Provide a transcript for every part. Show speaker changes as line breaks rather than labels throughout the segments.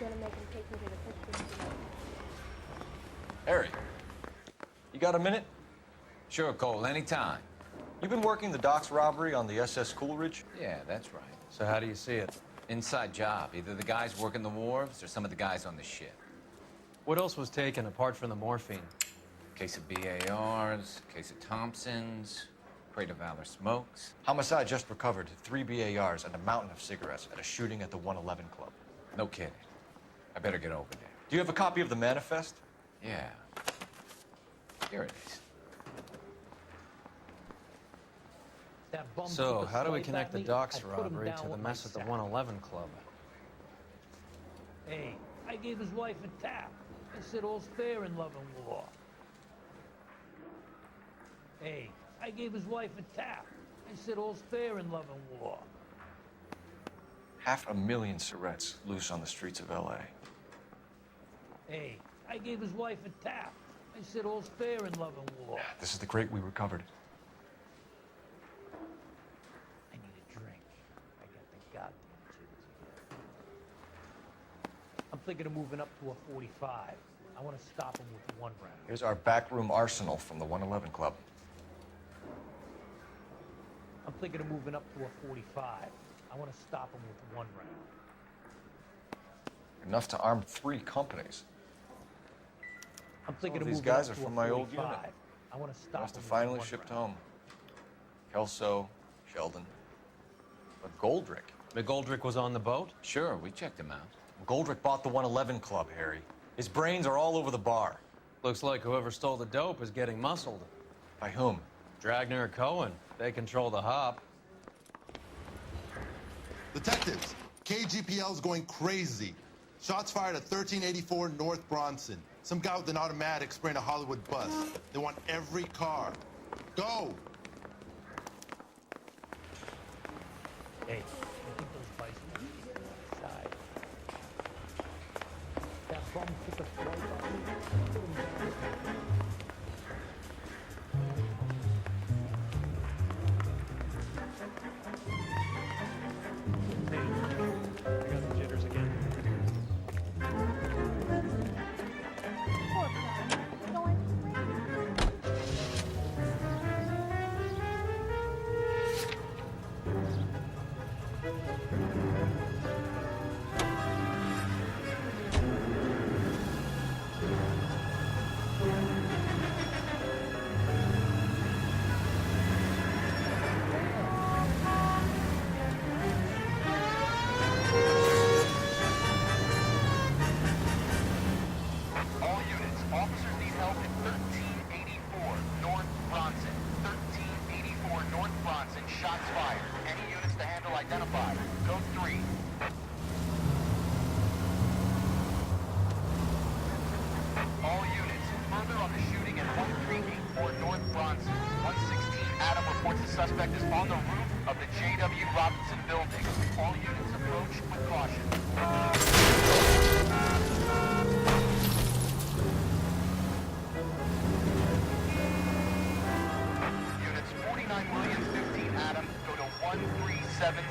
gonna make him take me to the pictures tonight.
Harry, you got a minute?
Sure, Cole, anytime.
You've been working the docks robbery on the SS Coolidge?
Yeah, that's right.
So how do you see it?
Inside job. Either the guys working the wharves or some of the guys on the ship.
What else was taken apart from the morphine?
Case of BARs, case of Thompsons, crate of Valor smokes.
Homicide just recovered 3 BARs and a mountain of cigarettes at a shooting at the 111 Club.
No kidding. I better get over there.
Do you have a copy of the manifest?
Yeah. Here it is.
So, how do we connect the docks robbery to the mess at the 111 Club?
Hey, I gave his wife a tap. I said all's fair in love and war. Hey, I gave his wife a tap. I said all's fair in love and war.
500,000 cigarettes loose on the streets of LA.
Hey, I gave his wife a tap. I said all's fair in love and war.
This is the crate we recovered.
I need a drink. I got the goddamn jitters again. I'm thinking of moving up to a 45. I want to stop him with one round.
Here's our backroom arsenal from the 111 Club.
I'm thinking of moving up to a 45. I want to stop him with one round.
Enough to arm 3 companies.
I'm thinking
Some
of
of these
moving
guys
up
are
to
from
a
my old
45.
unit.
I want to stop
Must have
him with
finally
one
shipped
round.
home. Kelso, Sheldon, but Goldrick.
McGoldrick was on the boat?
Sure, we checked him out.
Goldrick bought the 111 Club, Harry. His brains are all over the bar.
Looks like whoever stole the dope is getting muscled.
By whom?
Dragner or Cohen. They control the hop.
Detectives, KGPL's going crazy. Shots fired at 1384 North Bronson. Some guy with an automatic spraying a Hollywood bus. They want every car. Go!
Hey, I think those bison are outside. That bum took a flight on me. Put him down.
I got the jitters again.
Poor guy. He's going crazy.
All units, officers need help at 1384 North Bronson. 1384 North Bronson, shots fired. Any units to handle identified. Code 3. All units, further on the shooting at 1384 North Bronson. 116 Adam reports the suspect is on the roof of the J.W. Robinson building. All units approach with caution. Units 49 Williams, 15 Adam, go to 1370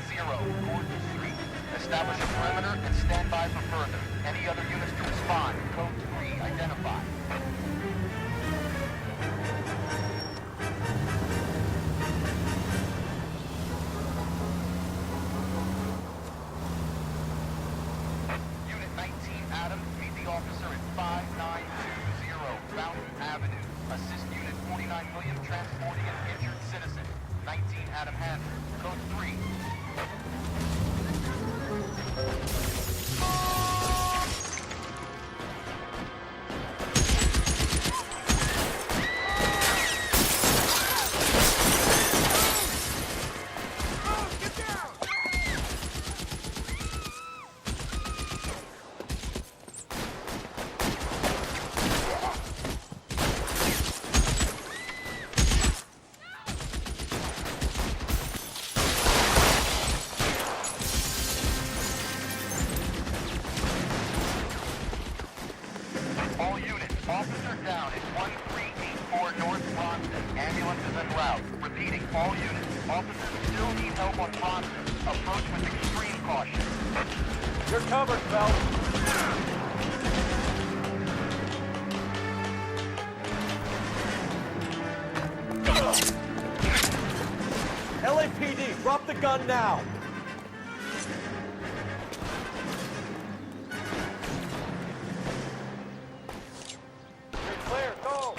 Gordon Street. Establish a perimeter and stand by for further. Any other units to respond. Code 3, identify. Unit 19 Adam, meet the officer at 5920 Fountain Avenue. Assist Unit 49 William transporting an injured citizen. 19 Adam Handler. Code 3. All units, officer down at 1384 North Bronson. Ambulance is en route. Repeating, all units, officers still need help on Bronson. Approach with extreme caution.
You're covered, Phelps. LAPD, drop the gun now! Clear, go!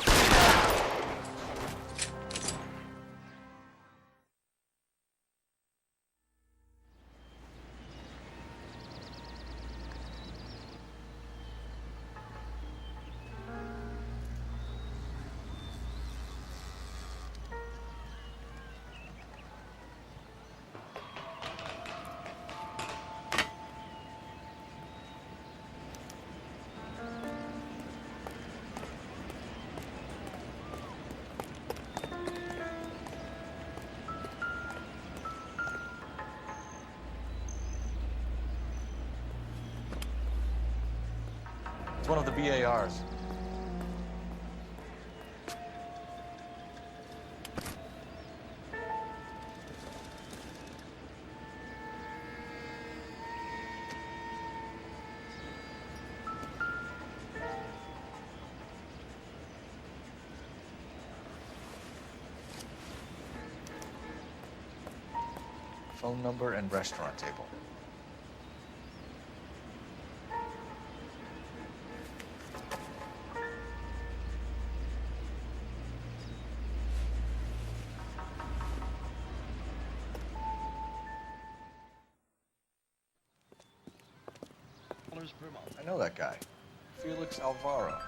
It's one of the BARs. Phone number and restaurant table. I know that guy. Felix Alvaro.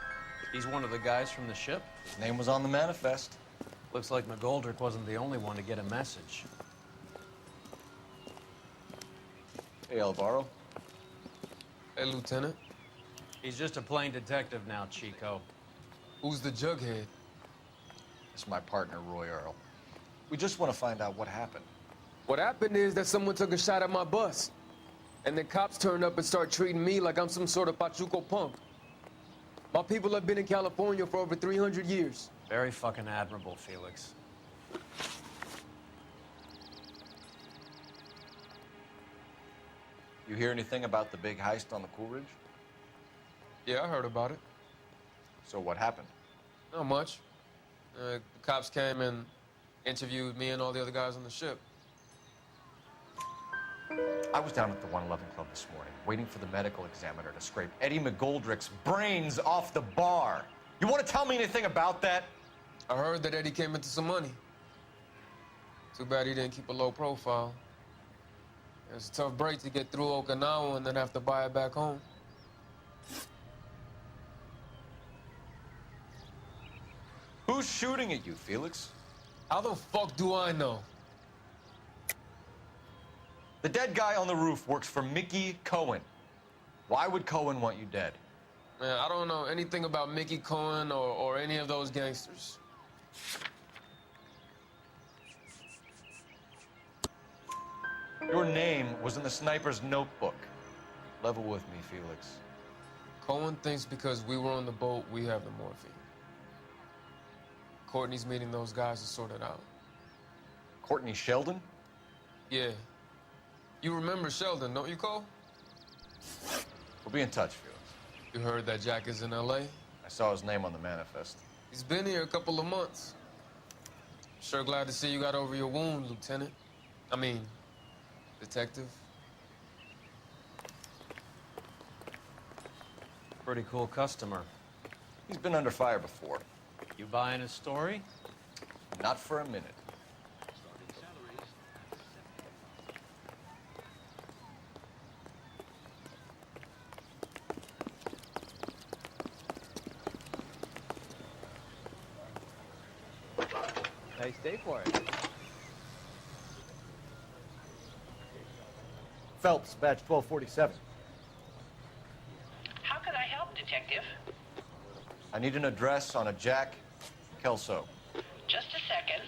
He's one of the guys from the ship.
His name was on the manifest.
Looks like McGoldrick wasn't the only one to get a message.
Hey, Alvaro.
Hey, Lieutenant.
He's just a plain detective now, Chico.
Who's the jughead?
This is my partner, Roy Earl. We just want to find out what happened.
What happened is that someone took a shot at my bus. And the cops turned up and start treating me like I'm some sort of Pachuco punk. My people have been in California for over 300 years.
Very fucking admirable, Felix.
You hear anything about the big heist on the Coolidge?
Yeah, I heard about it.
So what happened?
Not much. The cops came and interviewed me and all the other guys on the ship.
I was down at the 111 Club this morning, waiting for the medical examiner to scrape Eddie McGoldrick's brains off the bar. You want to tell me anything about that?
I heard that Eddie came into some money. Too bad he didn't keep a low profile. It was a tough break to get through Okinawa and then have to buy it back home.
Who's shooting at you, Felix?
How the fuck do I know?
The dead guy on the roof works for Mickey Cohen. Why would Cohen want you dead?
Man, I don't know anything about Mickey Cohen or any of those gangsters.
Your name was in the sniper's notebook. Level with me, Felix.
Cohen thinks because we were on the boat, we have the morphine. Courtney's meeting those guys to sort it out.
Courtney Sheldon?
Yeah. You remember Sheldon, don't you, Cole?
We'll be in touch, Felix.
You heard that Jack is in L.A.?
I saw his name on the manifest.
He's been here a couple of months. Sure glad to see you got over your wound, Lieutenant. I mean, Detective.
Pretty cool customer.
He's been under fire before.
You buying his story?
Not for a minute.
Nice day for it.
Phelps, badge 1247.
How can I help, Detective?
I need an address on a Jack Kelso.
Just a second.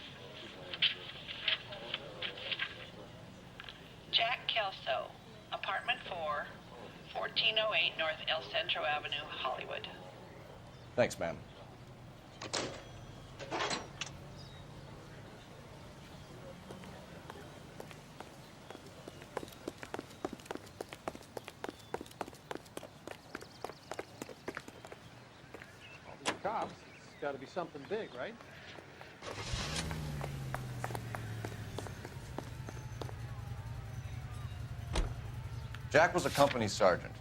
Jack Kelso, apartment 4, 1408 North El Centro Avenue, Hollywood.
Thanks, ma'am.
cops. It's got to be something big, right?
Jack was a company sergeant.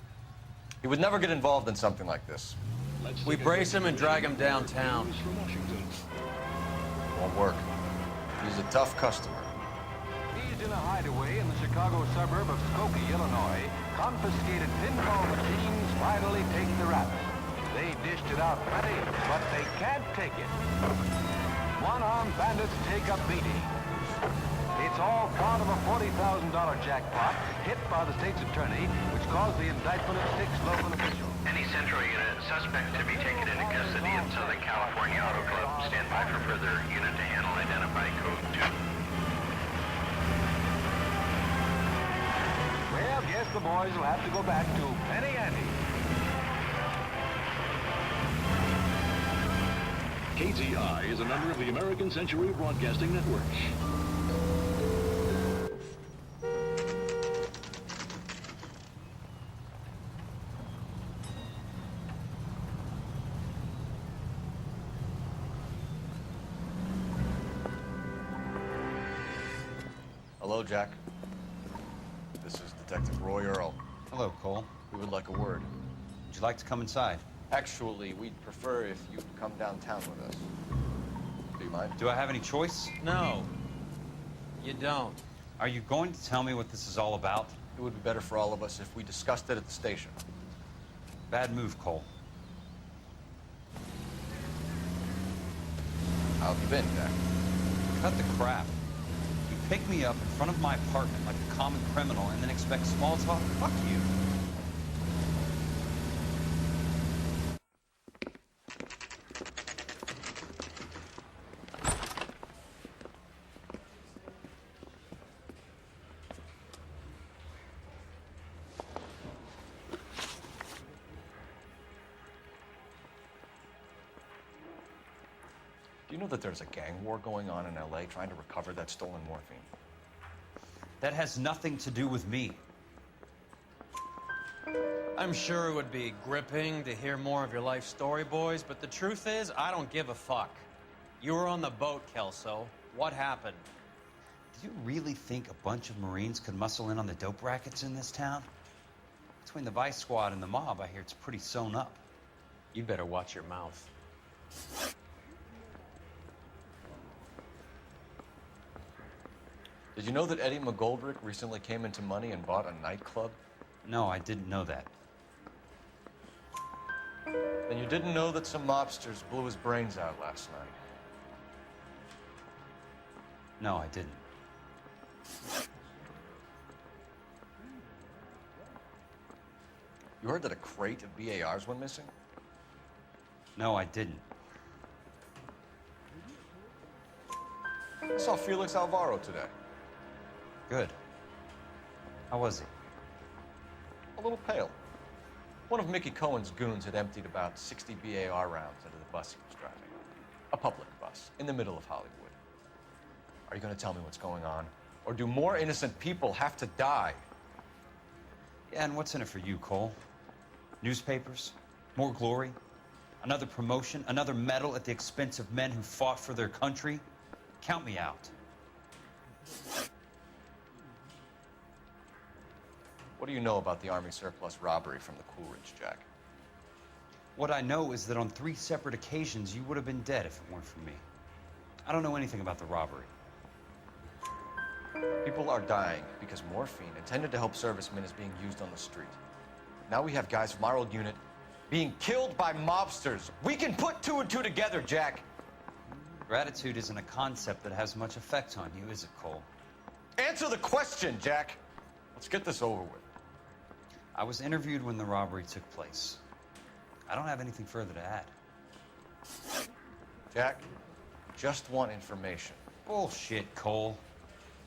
He would never get involved in something like this.
We brace him and drag him downtown.
Won't work. He's a tough customer.
He's in a hideaway in the Chicago suburb of Skokie, Illinois. Confiscated pinball machines finally take the rap. They dished it out plenty, but they can't take it. One-armed bandits take a beating. It's all part of a $40,000 jackpot hit by the state's attorney, which caused the indictment of 6 local officials.
Any Central unit, suspect to be taken into custody in Southern California Auto Club. Stand by for further unit to handle identify code 2.
Well, guess the boys will have to go back to Penny Ante.
KTI is a member of the American Century Broadcasting Network.
Hello, Jack. This is Detective Roy Earl.
Hello, Cole.
We would like a word.
Would you like to come inside?
Actually, we'd prefer if you'd come downtown with us. Do you mind?
Do I have any choice?
No, you don't.
Are you going to tell me what this is all about?
It would be better for all of us if we discussed it at the station.
Bad move, Cole.
How have you been, Jack?
Cut the crap. You pick me up in front of my apartment like a common criminal and then expect small talk? Fuck you.
Do you know that there's a gang war going on in LA trying to recover that stolen morphine?
That has nothing to do with me.
I'm sure it would be gripping to hear more of your life story, boys, but the truth is, I don't give a fuck. You were on the boat, Kelso. What happened?
Do you really think a bunch of Marines could muscle in on the dope rackets in this town? Between the Vice Squad and the mob, I hear it's pretty sewn up.
You better watch your mouth.
Did you know that Eddie McGoldrick recently came into money and bought a nightclub?
No, I didn't know that.
And you didn't know that some mobsters blew his brains out last night?
No, I didn't.
You heard that a crate of BARs went missing?
No, I didn't.
I saw Felix Alvaro today.
Good. How was he?
A little pale. One of Mickey Cohen's goons had emptied about 60 BAR rounds into the bus he was driving. A public bus, in the middle of Hollywood. Are you going to tell me what's going on? Or do more innocent people have to die?
Yeah, and what's in it for you, Cole? Newspapers? More glory? Another promotion? Another medal at the expense of men who fought for their country? Count me out.
What do you know about the Army surplus robbery from the Coolidge, Jack?
What I know is that on 3 separate occasions, you would have been dead if it weren't for me. I don't know anything about the robbery.
People are dying because morphine intended to help servicemen is being used on the street. Now we have guys from our old unit being killed by mobsters. We can put 2 and 2 together, Jack.
Gratitude isn't a concept that has much effect on you, is it, Cole?
Answer the question, Jack. Let's get this over with.
I was interviewed when the robbery took place. I don't have anything further to add.
Jack, just want information.
Bullshit, Cole.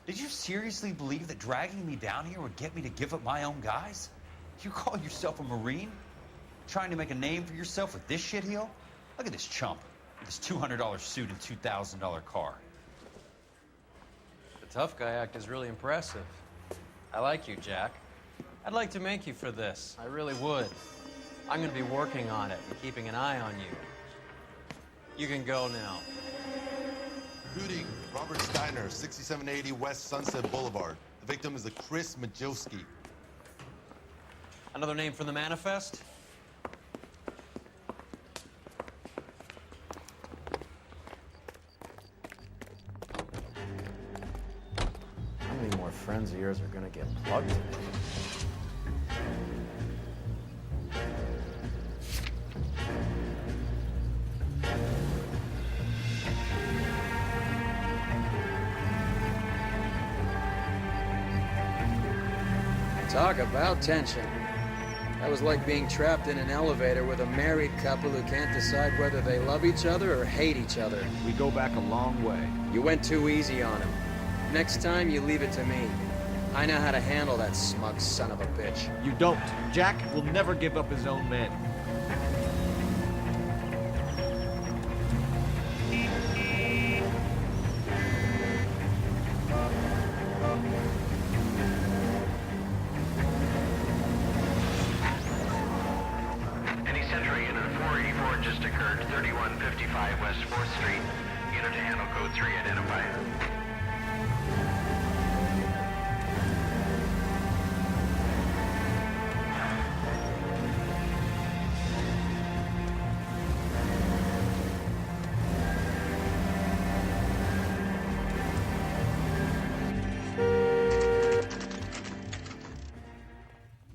Did you seriously believe that dragging me down here would get me to give up my own guys? You call yourself a Marine? Trying to make a name for yourself with this shitheel? Look at this chump with his $200 suit and $2,000 car.
The tough guy act is really impressive. I like you, Jack. I'd like to make you for this. I really would. I'm going to be working on it and keeping an eye on you. You can go now.
Shooting Robert Steiner, 6780 West Sunset Boulevard. The victim is a Chris Majowski.
Another name from the manifest?
How many more friends of yours are gonna get plugged today?
Talk about tension. That was like being trapped in an elevator with a married couple who can't decide whether they love each other or hate each other.
We go back a long way.
You went too easy on him. Next time, you leave it to me. I know how to handle that smug son of a bitch.
You don't. Jack will never give up his own men.
Any Century Unit 484 just occurred, 3155 West 4th Street. Unit to handle code 3, identify.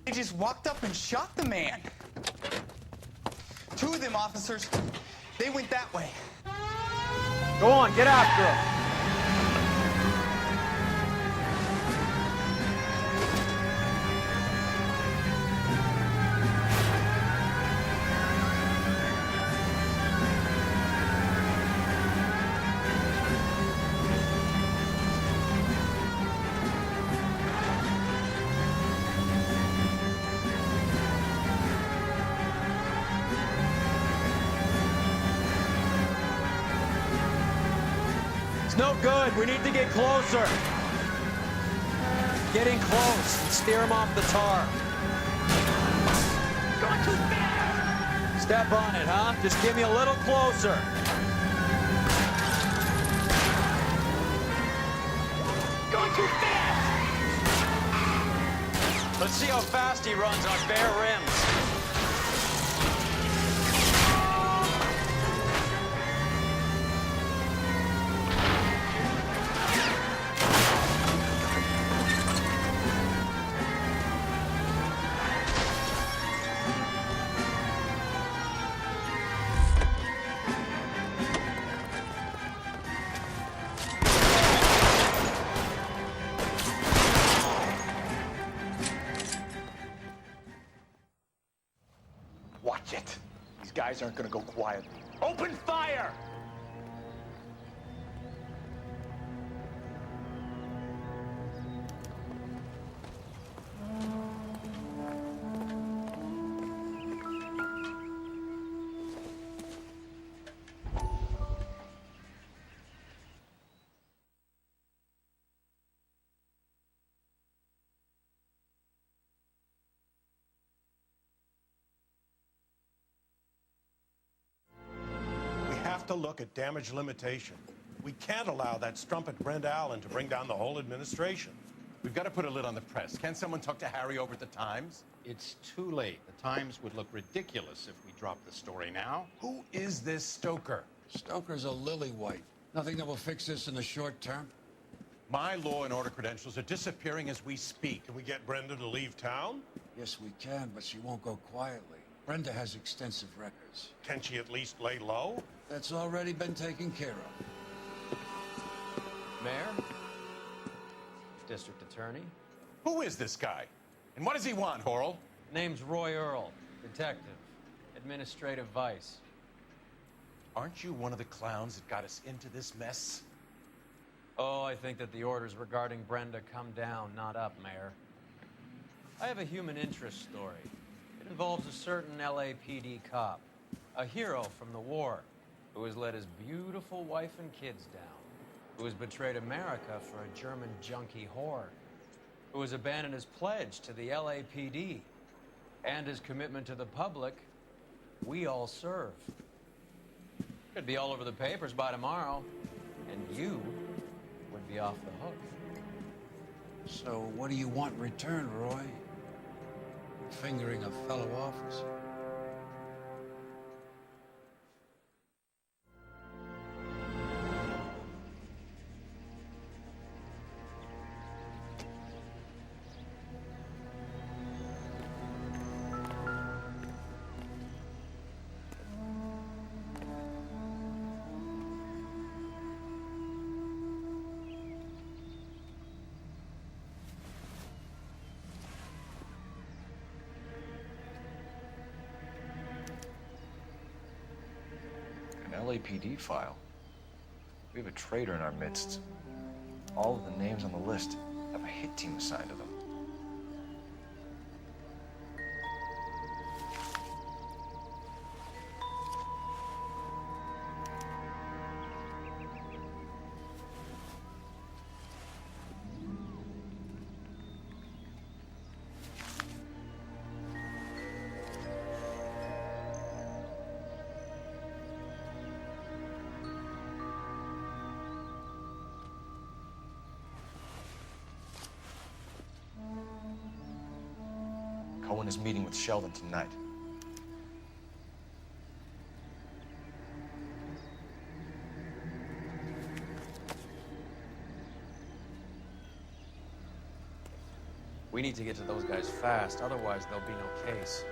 They just walked up and shot the man. Two of them officers, they went that way.
Go on, get after him.
No good. We need to get closer. Getting close and steer him off the tar.
Going too fast!
Step on it, huh? Just get me a little closer.
Going too fast!
Let's see how fast he runs on bare rims.
Watch it. These guys aren't gonna go quietly. Open fire!
To look at damage limitation. We can't allow that strumpet Brenda Allen to bring down the whole administration.
We've got to put a lid on the press. Can't someone talk to Harry over at the Times?
It's too late. The Times would look ridiculous if we dropped the story now.
Who is this Stoker?
Stoker's a lily-white. Nothing that will fix this in the short term.
My law and order credentials are disappearing as we speak. Can we get Brenda to leave town?
Yes, we can, but she won't go quietly. Brenda has extensive records.
Can she at least lay low?
That's already been taken care of.
Mayor? District Attorney?
Who is this guy? And what does he want, Horrell?
Name's Roy Earl, detective, administrative vice.
Aren't you one of the clowns that got us into this mess?
Oh, I think that the orders regarding Brenda come down, not up, Mayor. I have a human interest story. It involves a certain LAPD cop, a hero from the war, who has let his beautiful wife and kids down, who has betrayed America for a German junkie whore, who has abandoned his pledge to the LAPD and his commitment to the public we all serve. Could be all over the papers by tomorrow, and you would be off the hook.
So what do you want in return, Roy? Fingering a fellow officer.
An LAPD file. We have a traitor in our midst. All of the names on the list have a hit team assigned to them. Cohen is meeting with Sheldon tonight.
We need to get to those guys fast, otherwise there'll be no case.